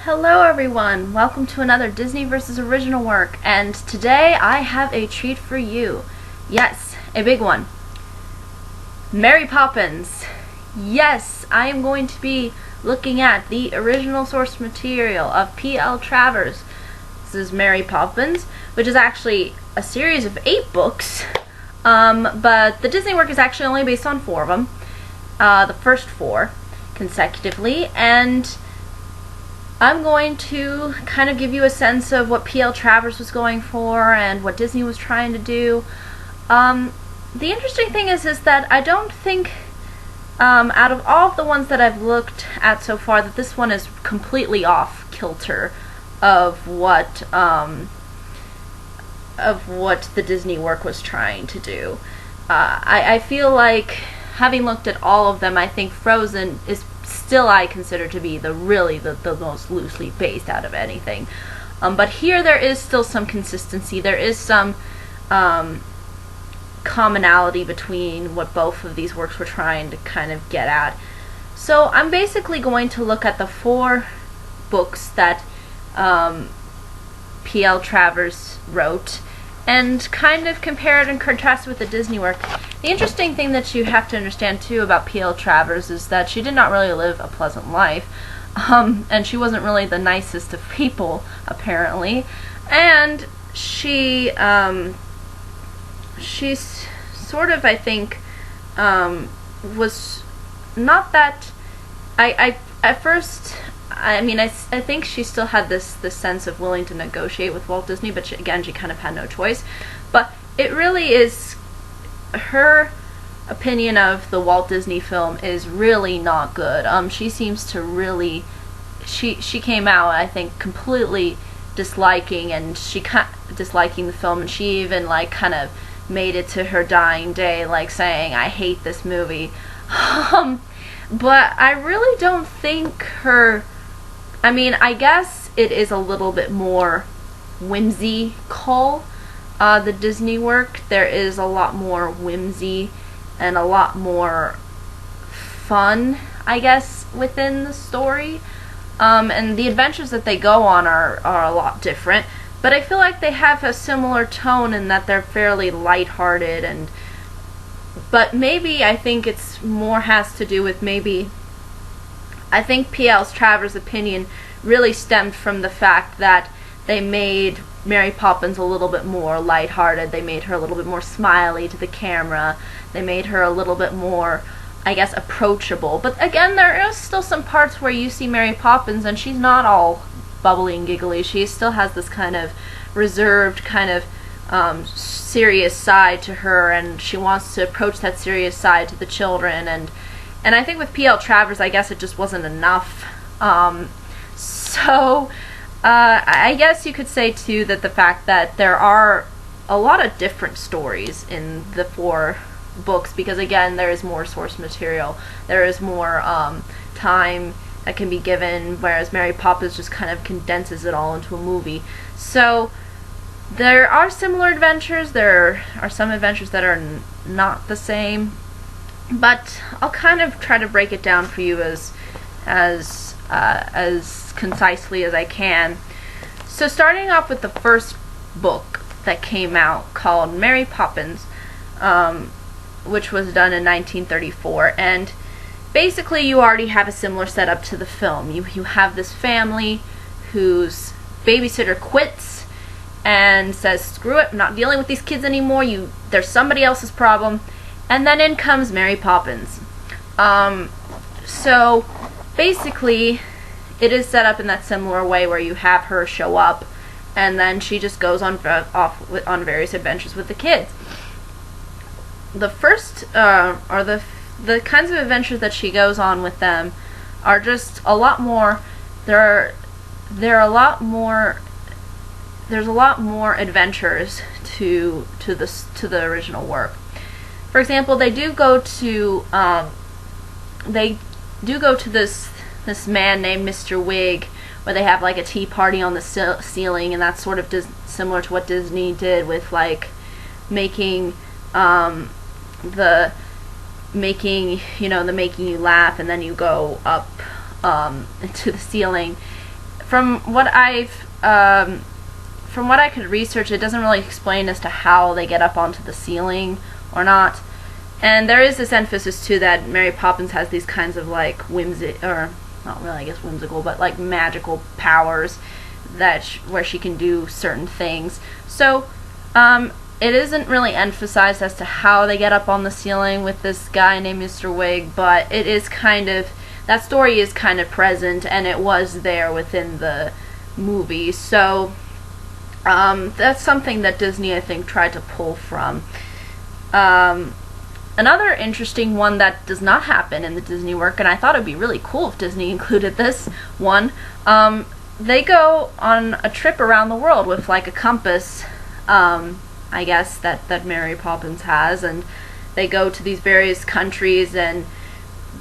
Hello everyone, welcome to another Disney vs. Original work, and today I have a treat for you. Yes, a big one. Mary Poppins. Yes, I am going to be looking at the original source material of P.L. Travers. This is Mary Poppins, which is actually a series of 8 books, but the Disney work is actually only based on 4 of them, the first 4 consecutively, and I'm going to kind of give you a sense of what P.L. Travers was going for and what Disney was trying to do. The interesting thing is that I don't think, out of all of the ones that I've looked at so far, that this one is completely off kilter of what the Disney work was trying to do. I feel like, having looked at all of them, I think Frozen is still I consider to be the most loosely based out of anything. But here there is still some consistency. There is some commonality between what both of these works were trying to kind of get at. So I'm basically going to look at the 4 books that P.L. Travers wrote and kind of compare it and contrast it with the Disney work. The interesting thing that you have to understand too about P.L. Travers is that she did not really live a pleasant life, and she wasn't really the nicest of people, apparently, and she's sort of, I think, was not that, at first, I think she still had this sense of willing to negotiate with Walt Disney, but she kind of had no choice. But it really is, her opinion of the Walt Disney film is really not good. She seems to really, she came out, I think, completely disliking the film, and she even kind of made it to her dying day saying, "I hate this movie." But I really don't think her, I guess it is a little bit more whimsical, the Disney work. There is a lot more whimsy and a lot more fun, I guess, within the story. And the adventures that they go on are a lot different. But I feel like they have a similar tone in that they're fairly lighthearted, but maybe I think it's more has to do with I think P.L. Travers' opinion really stemmed from the fact that they made Mary Poppins a little bit more lighthearted. They made her a little bit more smiley to the camera. They made her a little bit more, I guess, approachable. But again, there is still some parts where you see Mary Poppins and she's not all bubbly and giggly. She still has this kind of reserved, kind of serious side to her, and she wants to approach that serious side to the children, and I think with P.L. Travers, I guess it just wasn't enough. So I guess you could say too that the fact that there are a lot of different stories in the 4 books, because again, there is more source material, there is more time that can be given, whereas Mary Poppins just kind of condenses it all into a movie. So there are similar adventures, there are some adventures that are not the same, but I'll kind of try to break it down for you as concisely as I can. So starting off with the first book that came out, called Mary Poppins, which was done in 1934, and basically you already have a similar setup to the film. You have this family whose babysitter quits and says, "Screw it, I'm not dealing with these kids anymore, there's somebody else's problem," and then in comes Mary Poppins. So basically it is set up in that similar way where you have her show up and then she just goes on various adventures with the kids. The first the kinds of adventures that she goes on with them are just a lot more. There's a lot more adventures to the original work. For example, they do go to this man named Mr. Wig, where they have a tea party on the ceiling, and that's sort of similar to what Disney did with making making you laugh, and then you go up to the ceiling. from what I could research, it doesn't really explain as to how they get up onto the ceiling or not. And there is this emphasis too that Mary Poppins has these kinds of like or not really, I guess whimsical, but like magical powers that where she can do certain things. So it isn't really emphasized as to how they get up on the ceiling with this guy named Mr. Wig, but it is kind of, that story is kind of present, and it was there within the movie. So that's something that Disney, I think, tried to pull from. Another interesting one that does not happen in the Disney work, and I thought it would be really cool if Disney included this one, they go on a trip around the world with like a compass, I guess, that Mary Poppins has, and they go to these various countries and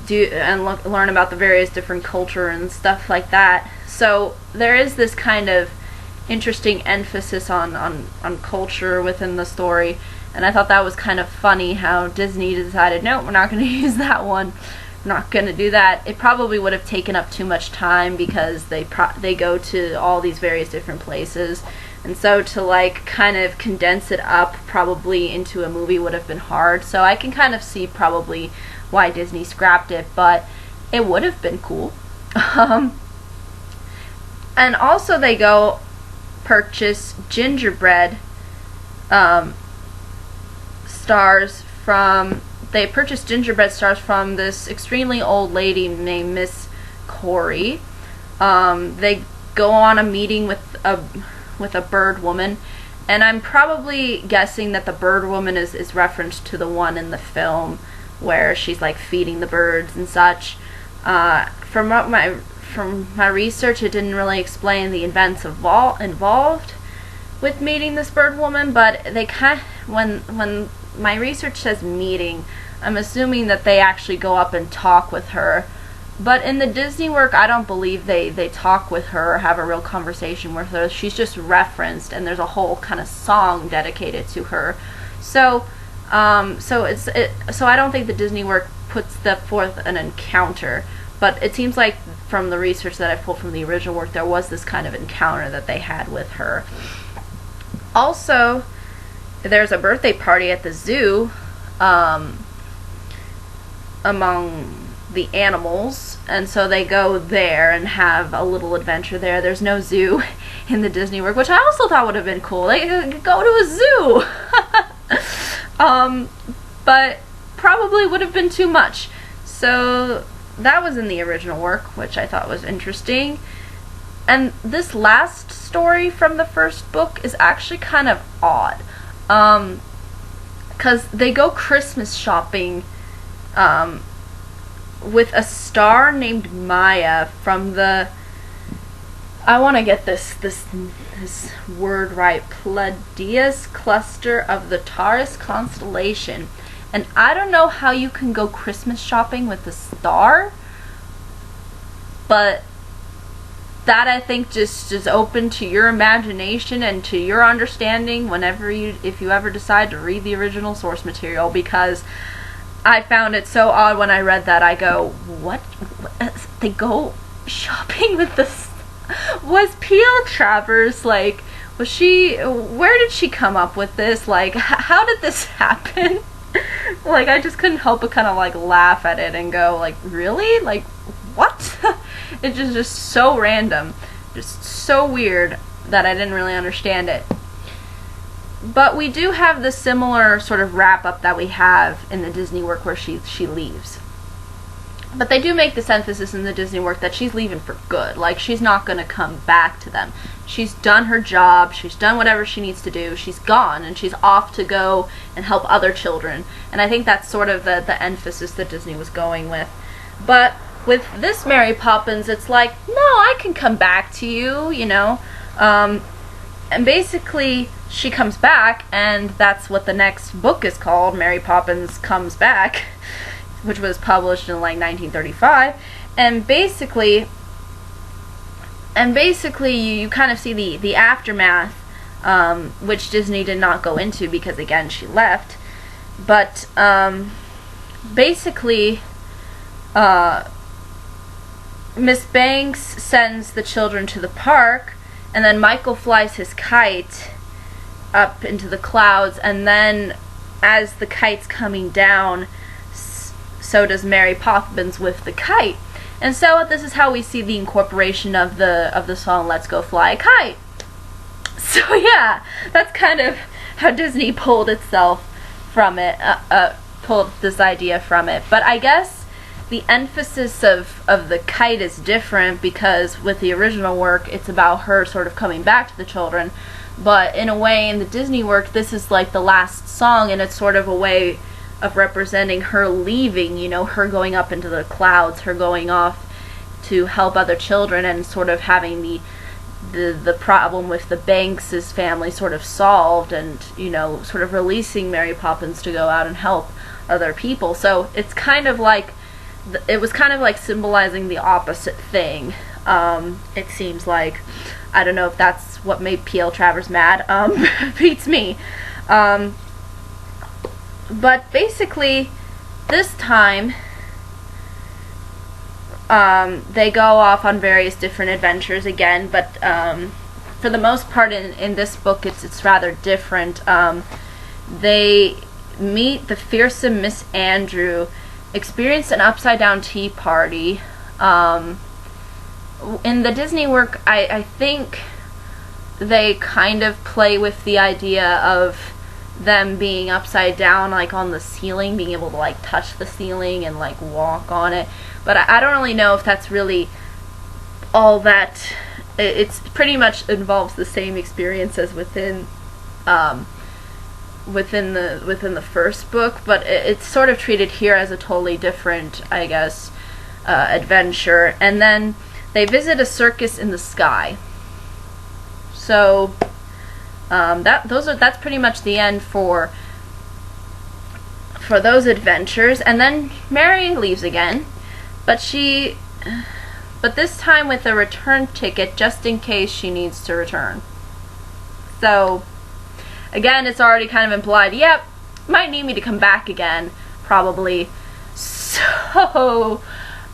learn about the various different culture and stuff like that. So there is this kind of interesting emphasis on culture within the story, and I thought that was kind of funny how Disney decided, no, we're not going to use that one. We're not going to do that. It probably would have taken up too much time because they go to all these various different places, and so to like kind of condense it up probably into a movie would have been hard. So I can kind of see probably why Disney scrapped it, but it would have been cool. And also they go purchase gingerbread stars from, they purchased gingerbread stars from this extremely old lady named Miss Corey. They go on a meeting with a bird woman, and I'm probably guessing that the bird woman is referenced to the one in the film where she's like feeding the birds and such. From my research, it didn't really explain the events involved with meeting this bird woman, but they when my research says meeting, I'm assuming that they actually go up and talk with her. But in the Disney work, I don't believe they talk with her or have a real conversation with her. She's just referenced, and there's a whole kind of song dedicated to her. So so I don't think the Disney work puts forth an encounter, but it seems like from the research that I pulled from the original work, there was this kind of encounter that they had with her. Also, there's a birthday party at the zoo among the animals, and so they go there and have a little adventure there. There's no zoo in the Disney work, which I also thought would have been cool. They could go to a zoo. But probably would have been too much. So that was in the original work, which I thought was interesting. And this last story from the first book is actually kind of odd. Because they go Christmas shopping with a star named Maya from the, I want to get this word right, Pleiades cluster of the Taurus constellation. And I don't know how you can go Christmas shopping with a star, but that I think just is open to your imagination and to your understanding if you ever decide to read the original source material, because I found it so odd when I read that. I go, what? They go shopping with this? Was P.L. Travers, like, where did she come up with this? Like, how did this happen? Like, I just couldn't help but kind of, like, laugh at it and go, like, really? Like, what? It's just so random. Just so weird that I didn't really understand it. But we do have the similar sort of wrap-up that we have in the Disney work where she leaves. But they do make this emphasis in the Disney work that she's leaving for good. Like, she's not going to come back to them. She's done her job. She's done whatever she needs to do. She's gone, and she's off to go and help other children. And I think that's sort of the emphasis that Disney was going with. But with this Mary Poppins, it's like, no, I can come back to you, you know. And basically, she comes back, and that's what the next book is called, Mary Poppins Comes Back, which was published in like 1935. And basically you kind of see the aftermath, which Disney did not go into because, again, she left. But basically Miss Banks sends the children to the park, and then Michael flies his kite up into the clouds, and then as the kite's coming down, so does Mary Poppins with the kite. And so this is how we see the incorporation of the song "Let's Go Fly a Kite." So yeah, that's kind of how Disney pulled itself from it, pulled this idea from it. But I guess the emphasis of the kite is different, because with the original work, it's about her sort of coming back to the children. But in a way, in the Disney work, this is like the last song, and it's sort of a way of representing her leaving, you know, her going up into the clouds, her going off to help other children, and sort of having the problem with the Banks' family sort of solved, and, you know, sort of releasing Mary Poppins to go out and help other people. So it's kind of like, it was kind of like symbolizing the opposite thing. It seems like, I don't know if that's what made P.L. Travers mad, beats me. But basically, this time, they go off on various different adventures again, but for the most part in this book, it's rather different. They meet the fearsome Miss Andrew, experience an upside-down tea party. In the Disney work, I think they kind of play with the idea of them being upside down, like on the ceiling, being able to like touch the ceiling and like walk on it. But I don't really know if that's really all that. It's pretty much involves the same experience as within the first book, but it's sort of treated here as a totally different, I guess, adventure. And then they visit a circus in the sky. So that's pretty much the end for those adventures. And then Mary leaves again, but this time with a return ticket, just in case she needs to return. So again, it's already kind of implied, yep, might need me to come back again, probably. So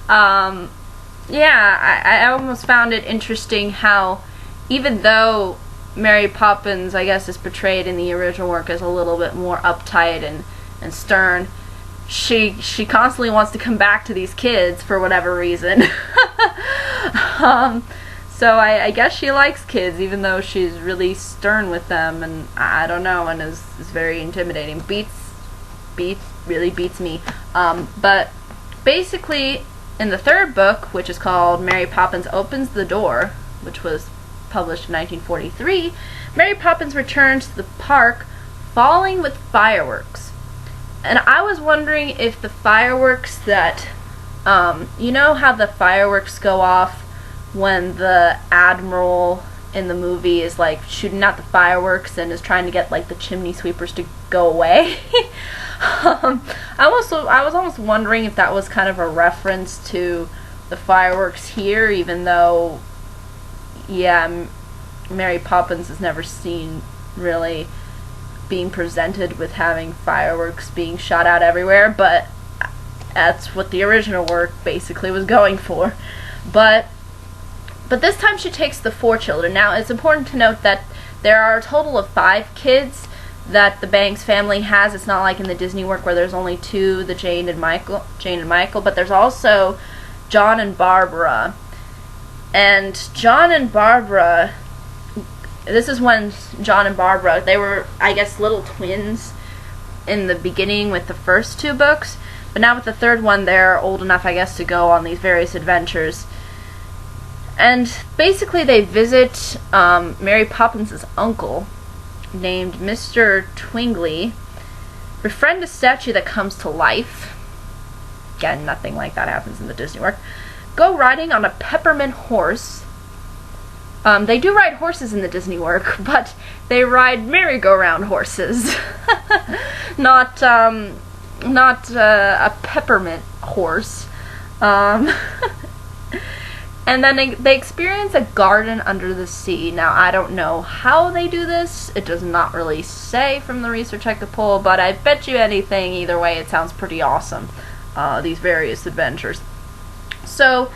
yeah, I almost found it interesting how, even though Mary Poppins, I guess, is portrayed in the original work as a little bit more uptight and stern, she constantly wants to come back to these kids for whatever reason. So I guess she likes kids, even though she's really stern with them, and I don't know, and is very intimidating. Really beats me. But basically, in the third book, which is called Mary Poppins Opens the Door, which was published in 1943, Mary Poppins returns to the park falling with fireworks. And I was wondering if the fireworks that, you know how the fireworks go off when the Admiral in the movie is like shooting out the fireworks and is trying to get like the chimney sweepers to go away? I was almost wondering if that was kind of a reference to the fireworks here, even though, yeah, Mary Poppins is never seen really being presented with having fireworks being shot out everywhere, but that's what the original work basically was going for. But this time she takes the 4 children. Now, it's important to note that there are a total of 5 kids that the Banks family has. It's not like in the Disney work where there's only 2, the Jane and Michael, but there's also John and Barbara. And John and Barbara, this is when John and Barbara, they were, I guess, little twins in the beginning with the first 2 books, but now with the third one, they're old enough, I guess, to go on these various adventures. And basically they visit Mary Poppins' uncle, named Mr. Twingley, befriend a statue that comes to life. Again, nothing like that happens in the Disney work. Go riding on a peppermint horse. They do ride horses in the Disney work, but they ride merry-go-round horses. not a peppermint horse. And then they experience a garden under the sea. Now, I don't know how they do this. It does not really say from the research I could pull, but I bet you anything, either way, it sounds pretty awesome, these various adventures. So,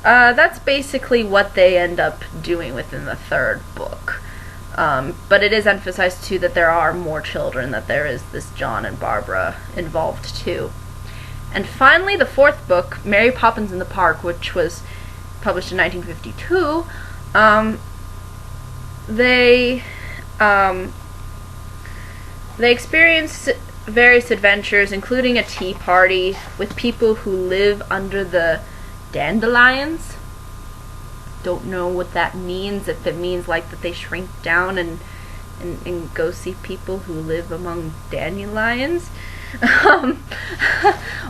That's basically what they end up doing within the third book. But it is emphasized too that there are more children, that there is this John and Barbara involved too. And finally, the fourth book, Mary Poppins in the Park, which was published in 1952, they experience various adventures, including a tea party with people who live under the dandelions. Don't know what that means, if it means like that they shrink down and go see people who live among dandelions.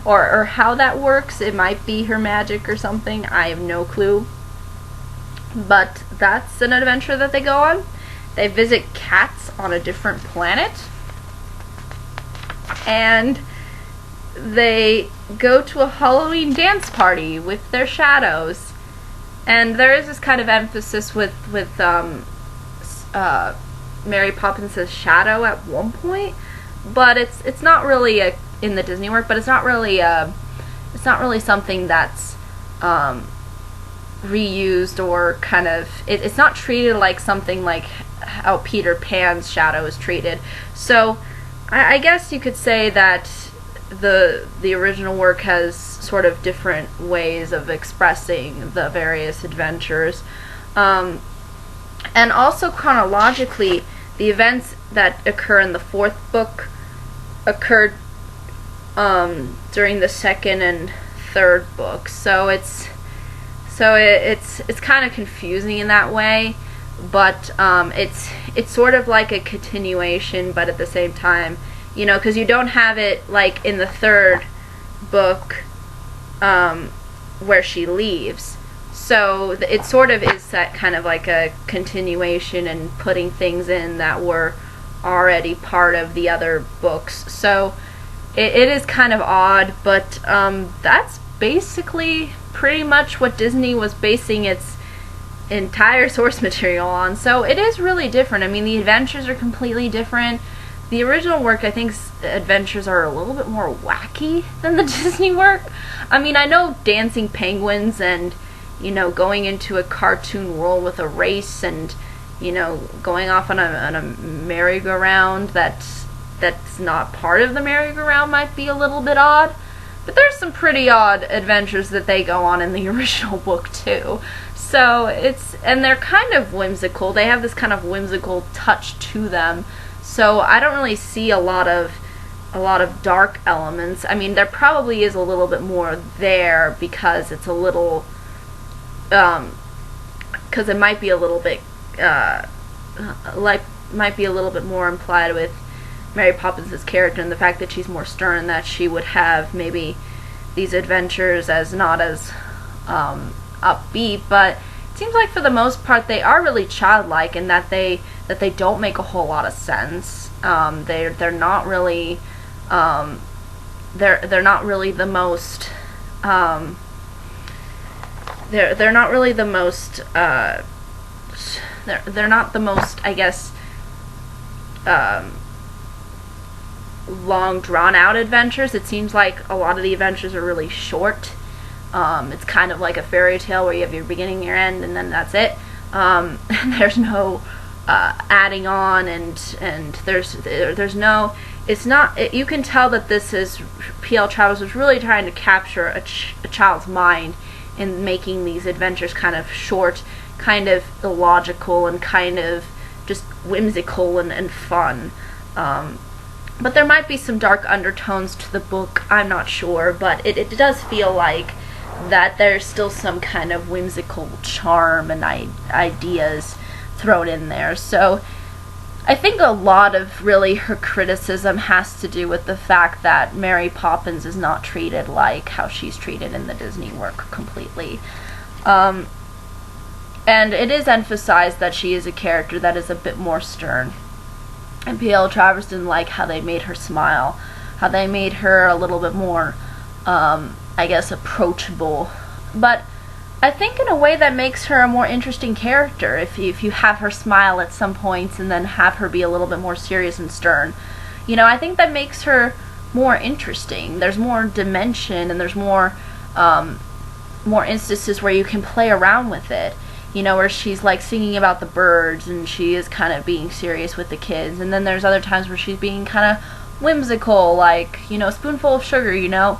Or how that works. It might be her magic or something. I have no clue. But that's an adventure that they go on. They visit cats on a different planet. And they go to a Halloween dance party with their shadows. And there is this kind of emphasis with Mary Poppins' shadow at one point, but it's not really in the Disney work, but it's not really something that's reused or kind of it's not treated like something like how Peter Pan's shadow is treated. So I guess you could say that the original work has sort of different ways of expressing the various adventures, and also chronologically, the events that occur in the fourth book occurred during the second and third book. So it's kind of confusing in that way, but it's sort of like a continuation, but at the same time, you know, because you don't have it like in the third book where she leaves. So it sort of is that kind of like a continuation and putting things in that were already part of the other books. So it is kind of odd, but that's basically pretty much what Disney was basing its entire source material on. So it is really different. I mean, the adventures are completely different. The original work, I think, adventures are a little bit more wacky than the Disney work. I mean, I know dancing penguins and, you know, going into a cartoon world with a race and, you know, going off on a merry-go-round that's not part of the merry-go-round might be a little bit odd. But there's some pretty odd adventures that they go on in the original book too. So and they're kind of whimsical. They have this kind of whimsical touch to them. So I don't really see a lot of dark elements. I mean, there probably is a little bit more there because it's a little because it might be a little bit might be a little bit more implied with Mary Poppins' character and the fact that she's more stern, that she would have maybe these adventures as not as upbeat, but it seems like for the most part they are really childlike in that they don't make a whole lot of sense. They're not really they're not really the most they're not really the most they're not the most, I guess, long drawn out adventures. It seems like a lot of the adventures are really short. It's kind of like a fairy tale where you have your beginning, your end, and then that's it. There's no adding on, and there's no. It's not. You can tell that this is P.L. Travers was really trying to capture a child's mind in making these adventures kind of short, kind of illogical, and kind of just whimsical and fun. But there might be some dark undertones to the book, I'm not sure, but it does feel like that there's still some kind of whimsical charm and ideas thrown in there. So I think a lot of really her criticism has to do with the fact that Mary Poppins is not treated like how she's treated in the Disney work completely. And it is emphasized that she is a character that is a bit more stern. And P.L. Travers didn't like how they made her smile, how they made her a little bit more, I guess, approachable. But I think in a way that makes her a more interesting character, if you have her smile at some points and then have her be a little bit more serious and stern. You know, I think that makes her more interesting. There's more dimension and there's more more instances where you can play around with it, you know, where she's like singing about the birds and she is kind of being serious with the kids, and then there's other times where she's being kind of whimsical, like, you know, spoonful of sugar, you know.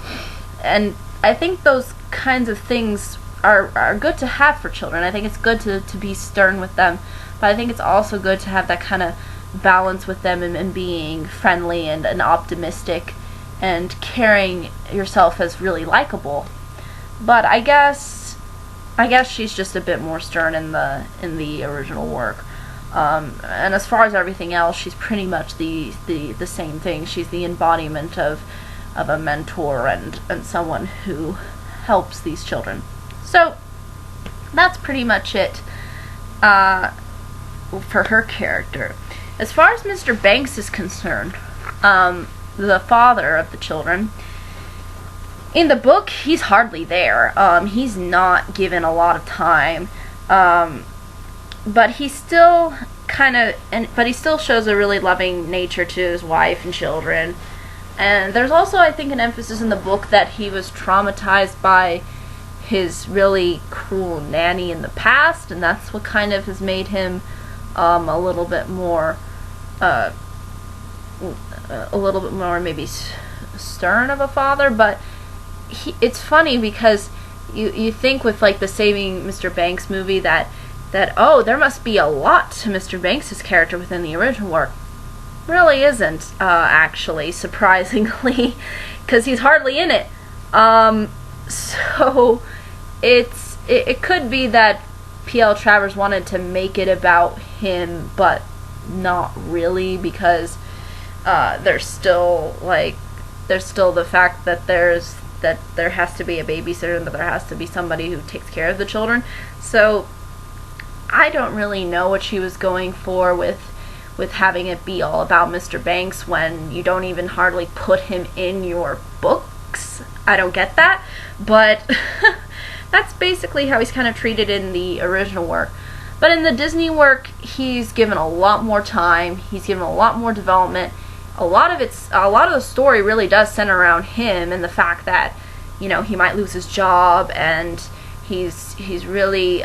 And I think those kinds of things are good to have for children. I think it's good to be stern with them, but I think it's also good to have that kind of balance with them, and being friendly and optimistic and carrying yourself as really likable. But I guess she's just a bit more stern in the original work. And as far as everything else, she's pretty much the same thing. She's the embodiment of a mentor and someone who helps these children. So that's pretty much it for her character. As far as Mr. Banks is concerned, the father of the children, in the book, he's hardly there. He's not given a lot of time, but he still but he still shows a really loving nature to his wife and children. And there's also, I think, an emphasis in the book that he was traumatized by his really cruel nanny in the past, and that's what kind of has made him a little bit more maybe stern of a father. But it's funny because you think with like the Saving Mr. Banks movie that oh, there must be a lot to Mr. Banks' character within the original work. Really isn't, actually, surprisingly, because he's hardly in it. So it could be that P.L. Travers wanted to make it about him, but not really, because there's still the fact that there has to be a babysitter and that there has to be somebody who takes care of the children. So I don't really know what she was going for with having it be all about Mr. Banks when you don't even hardly put him in your books. I don't get that, but that's basically how he's kind of treated in the original work. But in the Disney work, he's given a lot more time. He's given a lot more development. A lot of the story really does center around him and the fact that, you know, he might lose his job, and he's really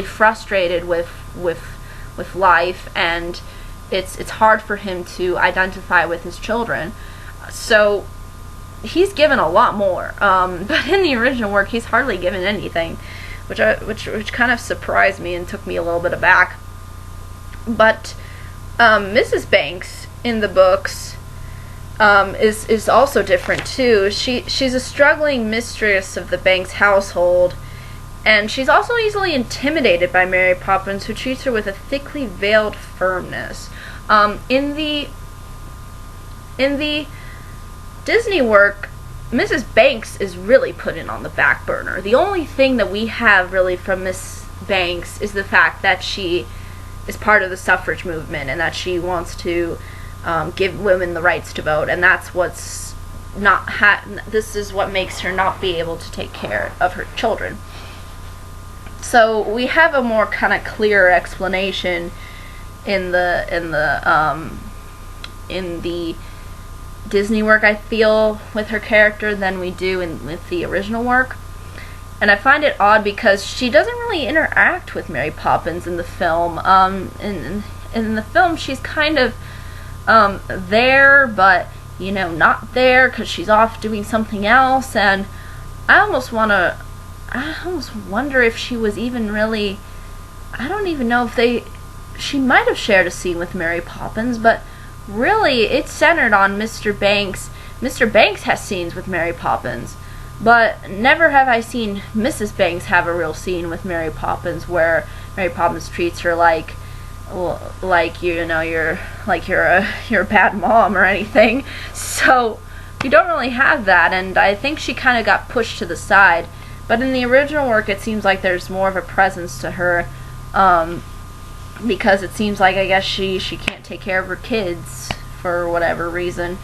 frustrated with life, and it's hard for him to identify with his children. So he's given a lot more, but in the original work he's hardly given anything, which kind of surprised me and took me a little bit aback. But Mrs. Banks in the books is also different too. She's a struggling mistress of the Banks household, and she's also easily intimidated by Mary Poppins, who treats her with a thickly veiled firmness. In the Disney work, Mrs. Banks is really put in on the back burner. The only thing that we have really from Miss Banks is the fact that she is part of the suffrage movement and that she wants to give women the rights to vote, and that's what's this is what makes her not be able to take care of her children. So we have a more kind of clear explanation in the Disney work, I feel, with her character than we do with the original work. And I find it odd because she doesn't really interact with Mary Poppins in the film. In the film, she's kind of there, but, you know, not there because she's off doing something else. And I almost wonder if she was even really, I don't even know if she might have shared a scene with Mary Poppins, but really it's centered on Mr. Banks. Mr. Banks has scenes with Mary Poppins, but never have I seen Mrs. Banks have a real scene with Mary Poppins where Mary Poppins treats her like you know, you're a bad mom or anything. So you don't really have that, and I think she kind of got pushed to the side. But in the original work, it seems like there's more of a presence to her, because it seems like, I guess, she can't take care of her kids for whatever reason.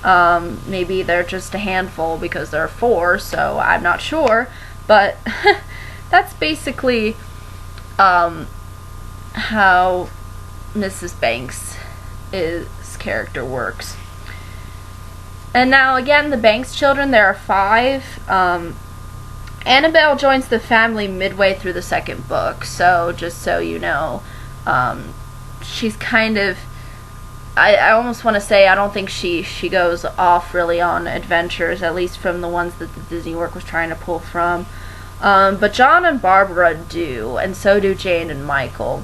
Maybe they're just a handful because there are 4, so I'm not sure. But that's basically how Mrs. Banks' character works. And now, again, the Banks children, there are 5. Annabelle joins the family midway through the second book, so just so you know, she's kind of, I almost want to say I don't think she goes off really on adventures, at least from the ones that the Disney work was trying to pull from. But John and Barbara do, and so do Jane and Michael.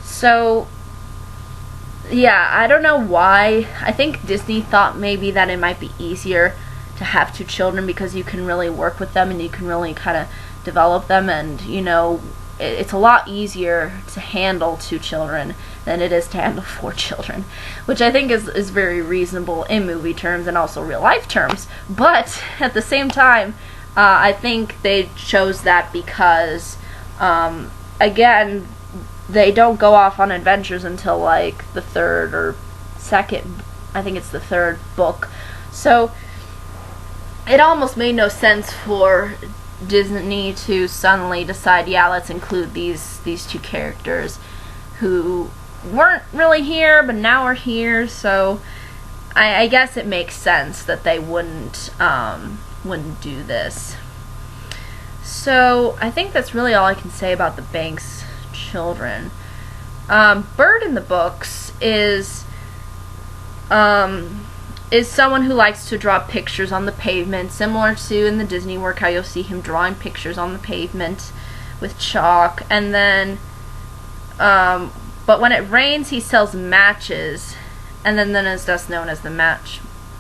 So, yeah, I don't know why. I think Disney thought maybe that it might be easier to have two children because you can really work with them and you can really kind of develop them, and you know, it's a lot easier to handle two children than it is to handle four children, which I think is very reasonable in movie terms and also real life terms. But at the same time, I think they chose that because, again, they don't go off on adventures until like the third or second, I think it's the third book. So it almost made no sense for Disney to suddenly decide, yeah, let's include these two characters who weren't really here but now are here. So I guess it makes sense that they wouldn't do this. So I think that's really all I can say about the Banks children. Bird in the books is someone who likes to draw pictures on the pavement, similar to in the Disney work how you'll see him drawing pictures on the pavement with chalk. And then, but when it rains, he sells matches, and then is thus known as the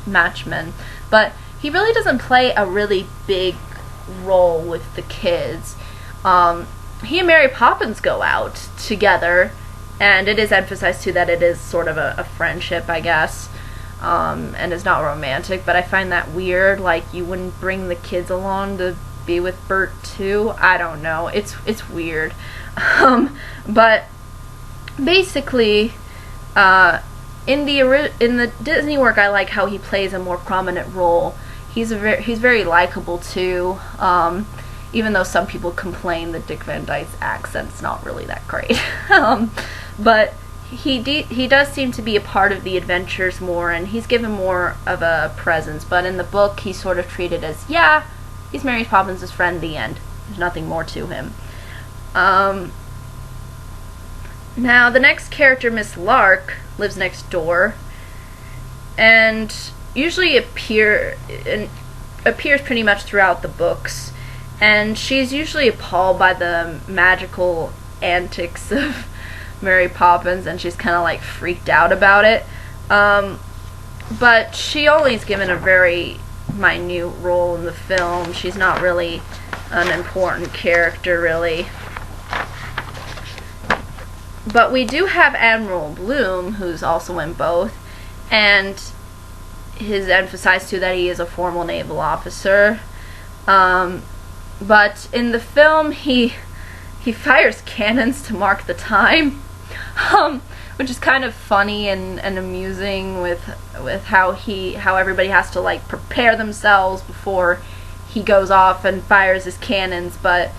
matchman. But he really doesn't play a really big role with the kids. He and Mary Poppins go out together, and it is emphasized too that it is sort of a friendship, I guess. And it's not romantic, but I find that weird. Like, you wouldn't bring the kids along to be with Bert too. I don't know. It's weird. But basically, in the Disney work, I like how he plays a more prominent role. He's very likable too. Even though some people complain that Dick Van Dyke's accent's not really that great. But he does seem to be a part of the adventures more, and he's given more of a presence. But in the book, he's sort of treated as, yeah, he's Mary Poppins' friend, the end. There's nothing more to him. Now, the next character, Miss Lark, lives next door, and usually appears pretty much throughout the books. And she's usually appalled by the magical antics of Mary Poppins, and she's kind of like freaked out about it. But she only is given a very minute role in the film. She's not really an important character, really. But we do have Admiral Bloom, who's also in both, and his emphasized too that he is a formal naval officer. But in the film, he fires cannons to mark the time, which is kind of funny and amusing with how everybody has to like prepare themselves before he goes off and fires his cannons. But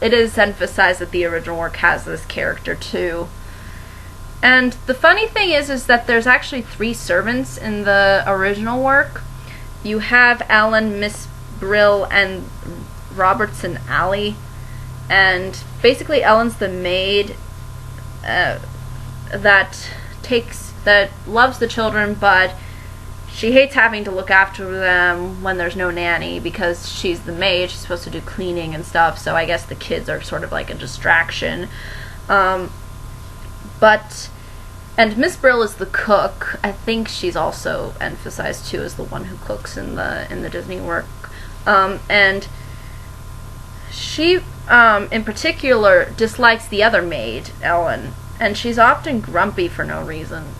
it is emphasized that the original work has this character too. And the funny thing is that there's actually 3 servants in the original work. You have Ellen, Miss Brill, and Robertson Alley. And basically Ellen's the maid that loves the children, but she hates having to look after them when there's no nanny because she's the maid. She's supposed to do cleaning and stuff, so I guess the kids are sort of like a distraction. And Miss Brill is the cook. I think she's also emphasized too as the one who cooks in the Disney work. And she, in particular, dislikes the other maid, Ellen, and she's often grumpy for no reason.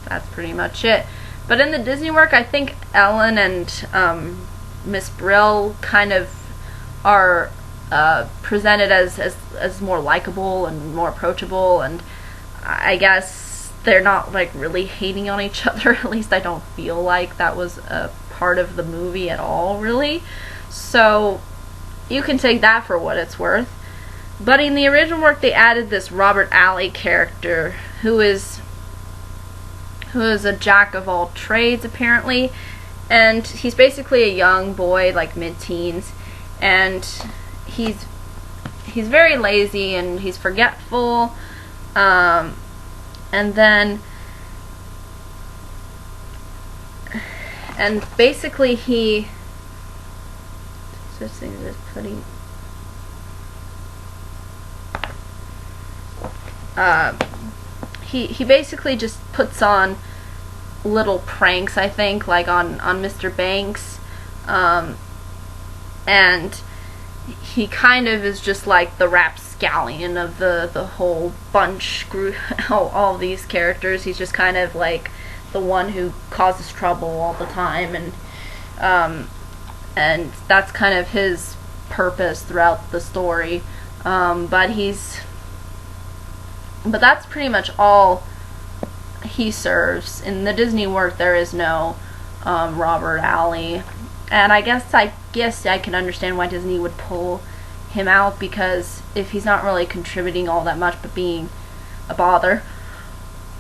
That's pretty much it. But in the Disney work, I think Ellen and Miss Brill kind of are presented as more likable and more approachable, and I guess they're not like really hating on each other. At least I don't feel like that was a part of the movie at all, really. So you can take that for what it's worth. But in the original work, they added this Robert Alley character who is a jack of all trades, apparently, and he's basically a young boy, like mid-teens, and he's very lazy and he's forgetful, and basically he such things as putting he basically just puts on little pranks, I think, like on Mr. Banks, and he kind of is just like the rapscallion of the whole bunch group. all these characters, he's just kind of like the one who causes trouble all the time, and that's kind of his purpose throughout the story. But that's pretty much all he serves. In the Disney work, there is no Robert Alley, and I guess I can understand why Disney would pull him out, because if he's not really contributing all that much but being a bother,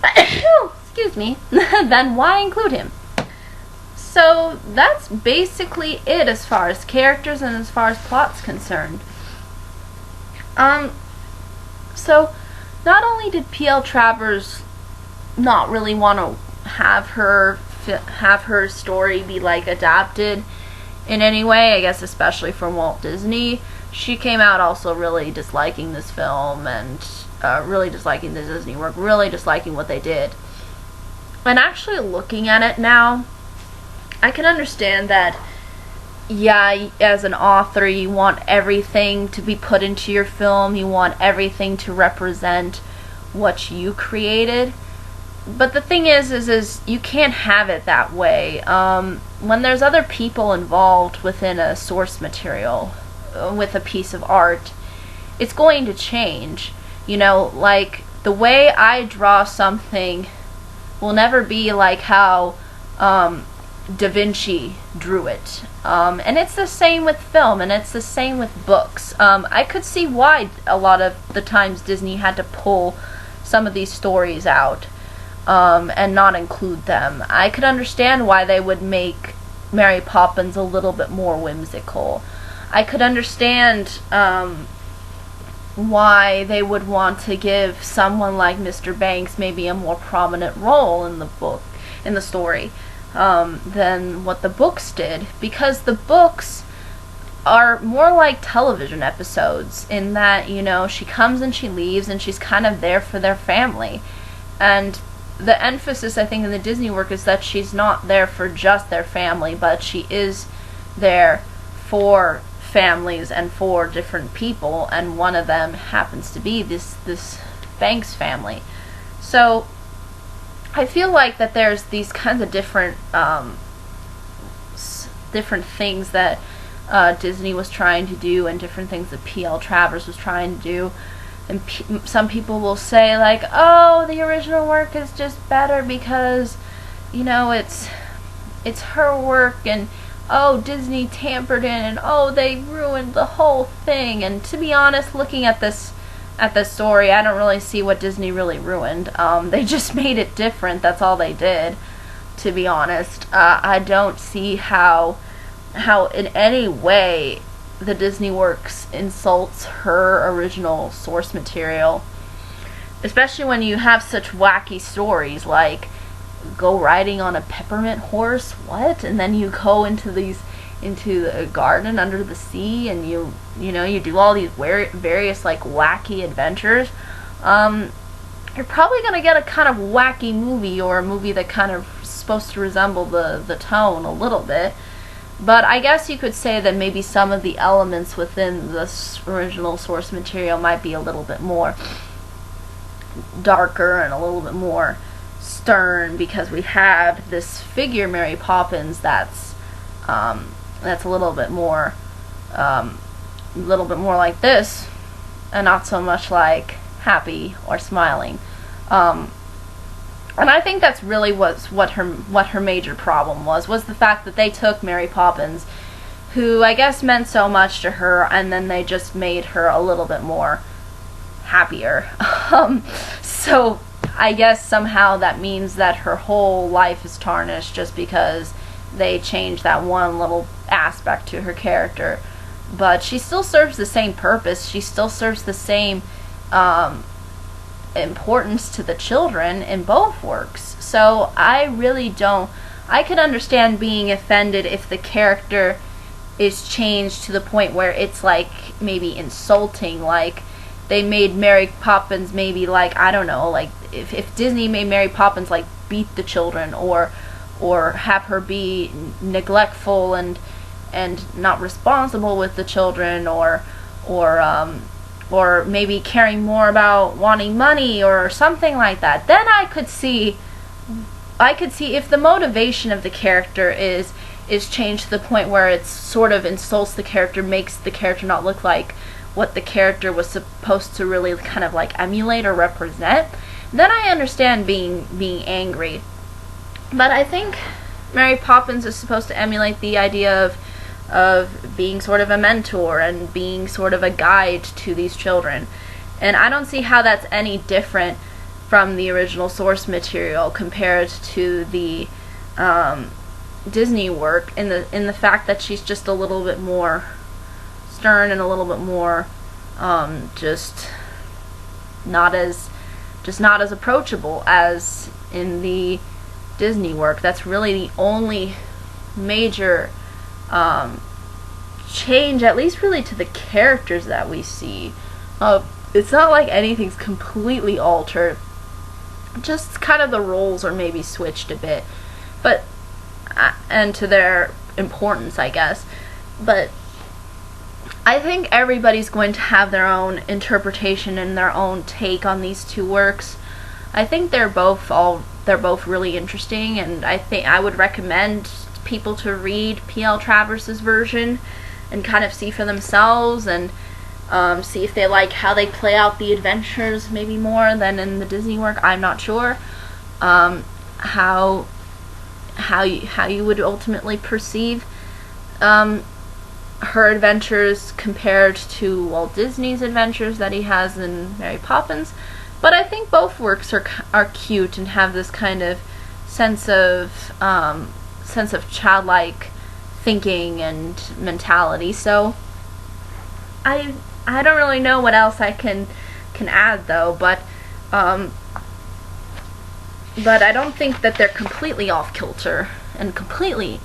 excuse me, then why include him? So that's basically it as far as characters and as far as plot's concerned. So not only did P.L. Travers not really want to have her story be like adapted in any way, I guess especially from Walt Disney, she came out also really disliking this film and really disliking the Disney work, really disliking what they did. And actually looking at it now, I can understand that, yeah, as an author, you want everything to be put into your film, you want everything to represent what you created. But the thing is you can't have it that way. When there's other people involved within a source material, with a piece of art, it's going to change. You know, like, the way I draw something will never be like how Da Vinci drew it. And it's the same with film, and it's the same with books. I could see why a lot of the times Disney had to pull some of these stories out and not include them. I could understand why they would make Mary Poppins a little bit more whimsical. I could understand why they would want to give someone like Mr. Banks maybe a more prominent role in the book, in the story, than what the books did, because the books are more like television episodes in that, you know, she comes and she leaves and she's kind of there for their family. And the emphasis, I think, in the Disney work is that she's not there for just their family, but she is there for families and for different people, and one of them happens to be this Banks family. So I feel like that there's these kinds of different things that Disney was trying to do, and different things that P.L. Travers was trying to do. And some people will say, like, oh, the original work is just better because, you know, it's her work, and oh, Disney tampered in, and oh, they ruined the whole thing. And to be honest, looking at this story, I don't really see what Disney really ruined. They just made it different. That's all they did, to be honest. I don't see how in any way the Disney works insults her original source material, especially when you have such wacky stories like go riding on a peppermint horse, what? And then you go into the garden under the sea, and you do all these various like wacky adventures. You're probably gonna get a kind of wacky movie, or a movie that kind of is supposed to resemble the tone a little bit. But I guess you could say that maybe some of the elements within this original source material might be a little bit more darker and a little bit more stern, because we have this figure, Mary Poppins, that's a little bit more like this, and not so much like happy or smiling. And I think that's really what her major problem was the fact that they took Mary Poppins, who I guess meant so much to her, and then they just made her a little bit more happier. So I guess somehow that means that her whole life is tarnished just because they change that one little aspect to her character. But she still serves the same purpose. She still serves the same importance to the children in both works. So I really don't. I could understand being offended if the character is changed to the point where it's like maybe insulting, like they made Mary Poppins maybe like, I don't know, like if Disney made Mary Poppins like beat the children, or have her be neglectful and not responsible with the children, or maybe caring more about wanting money or something like that, then I could see if the motivation of the character is changed to the point where it sort of insults the character, makes the character not look like what the character was supposed to really kind of like emulate or represent, then I understand being angry. But I think Mary Poppins is supposed to emulate the idea of being sort of a mentor and being sort of a guide to these children. And I don't see how that's any different from the original source material compared to the Disney work, in the fact that she's just a little bit more stern and a little bit more just not as approachable as in the Disney work. That's really the only major change, at least really to the characters that we see. It's not like anything's completely altered, just kind of the roles are maybe switched a bit, but and to their importance, I guess. But I think everybody's going to have their own interpretation and their own take on these two works. I think they're both really interesting, and I think I would recommend people to read P.L. Travers's version and kind of see for themselves, and see if they like how they play out the adventures maybe more than in the Disney work. I'm not sure how you would ultimately perceive her adventures compared to Walt Disney's adventures that he has in Mary Poppins. But I think both works are cute and have this kind of sense of childlike thinking and mentality. So I don't really know what else I can add though, but I don't think that they're completely off kilter and completely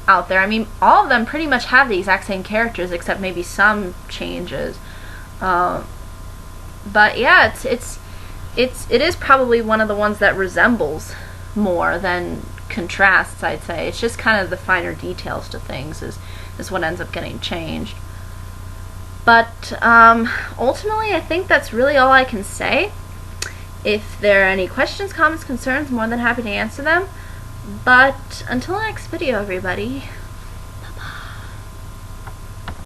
out there. I mean, all of them pretty much have the exact same characters except maybe some changes. But yeah, it is probably one of the ones that resembles more than contrasts, I'd say. It's just kind of the finer details to things is what ends up getting changed. But ultimately, I think that's really all I can say. If there are any questions, comments, concerns, more than happy to answer them. But until the next video, everybody,